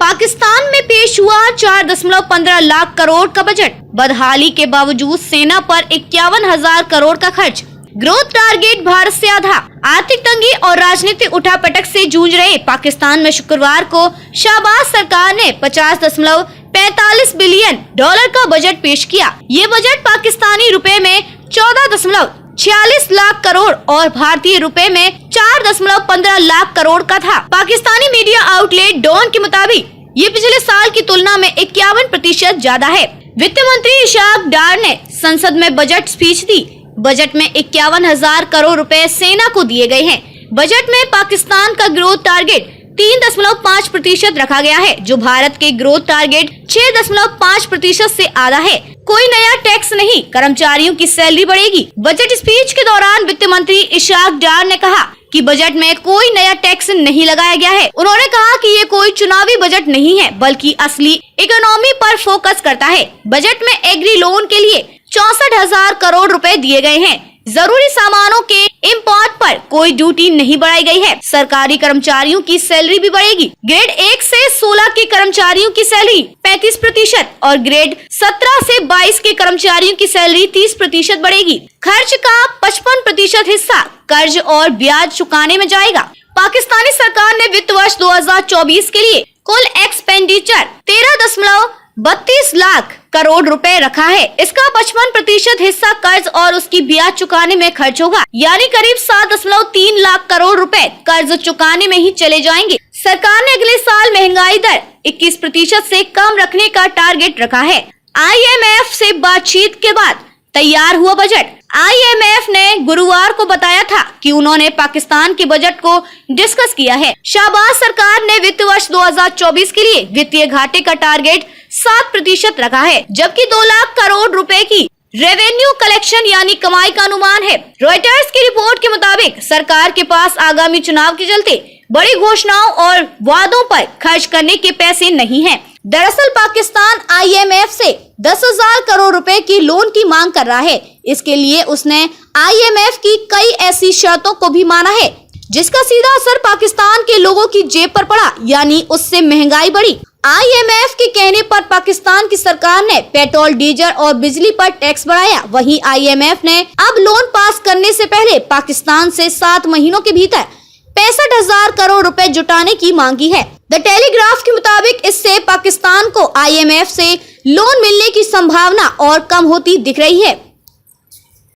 पाकिस्तान में पेश हुआ 4.15 लाख करोड़ का बजट। बदहाली के बावजूद सेना पर 51,000 करोड़ का खर्च। ग्रोथ टारगेट भारत से आधा। आर्थिक तंगी और राजनीतिक उठापटक से जूझ रहे पाकिस्तान में शुक्रवार को शाहबाज सरकार ने 50.45 बिलियन डॉलर का बजट पेश किया। ये बजट पाकिस्तानी रुपए में 14.46 लाख करोड़ और भारतीय रुपए में 4.15 लाख करोड़ का था। पाकिस्तानी मीडिया आउटलेट डॉन के मुताबिक ये पिछले साल की तुलना में 51% ज्यादा है। वित्त मंत्री इशाक डार ने संसद में बजट स्पीच दी। बजट में 51,000 करोड़ रुपए सेना को दिए गए हैं। बजट में पाकिस्तान का ग्रोथ टारगेट 3.5% रखा गया है, जो भारत के ग्रोथ टारगेट 6.5% से आधा है। कोई नया टैक्स नहीं, कर्मचारियों की सैलरी बढ़ेगी। बजट स्पीच के दौरान वित्त मंत्री इशाक डार ने कहा कि बजट में कोई नया टैक्स नहीं लगाया गया है। उन्होंने कहा कि ये कोई चुनावी बजट नहीं है, बल्कि असली इकोनॉमी पर फोकस करता है। बजट में एग्री लोन के लिए 64,000 करोड़ रुपए दिए गए हैं। जरूरी सामानों के इम्पोर्ट पर कोई ड्यूटी नहीं बढ़ाई गई है। सरकारी कर्मचारियों की सैलरी भी बढ़ेगी। ग्रेड 1 से 16 के कर्मचारियों की सैलरी 35% और ग्रेड 17 से 22 के कर्मचारियों की सैलरी 30% बढ़ेगी। खर्च का 55% हिस्सा कर्ज और ब्याज चुकाने में जाएगा। पाकिस्तानी सरकार ने वित्त वर्ष 2024 के लिए कुल एक्सपेंडिचर 13.32 लाख करोड़ रुपए रखा है। इसका 55% हिस्सा कर्ज और उसकी ब्याज चुकाने में खर्च होगा, यानी करीब 7.3 लाख करोड़ रुपए कर्ज चुकाने में ही चले जाएंगे। सरकार ने अगले साल महंगाई दर 21% से कम रखने का टारगेट रखा है। IMF से बातचीत के बाद तैयार हुआ बजट। IMF ने गुरुवार को बताया था कि उन्होंने पाकिस्तान के बजट को डिस्कस किया है। शाहबाज सरकार ने वित्त वर्ष 2024 के लिए वित्तीय घाटे का टारगेट 7% रखा है, जबकि 2 लाख करोड़ रुपए की रेवेन्यू कलेक्शन यानी कमाई का अनुमान है। रॉयटर्स की रिपोर्ट के मुताबिक सरकार के पास आगामी चुनाव के चलते बड़ी घोषणाओं और वादों पर खर्च करने के पैसे नहीं हैं। दरअसल पाकिस्तान IMF से 10,000 करोड़ रुपए की लोन की मांग कर रहा है। इसके लिए उसने IMF की कई ऐसी शर्तों को भी माना है, जिसका सीधा असर पाकिस्तान के लोगों की जेब पर पड़ा, यानी उससे महंगाई बढ़ी। IMF के कहने पर पाकिस्तान की सरकार ने पेट्रोल, डीजल और बिजली पर टैक्स बढ़ाया। वहीं IMF ने अब लोन पास करने से पहले पाकिस्तान से 7 महीनों के भीतर 65,000 करोड़ रुपए जुटाने की मांगी है। द टेलीग्राफ के मुताबिक इससे पाकिस्तान को IMF से लोन मिलने की संभावना और कम होती दिख रही है।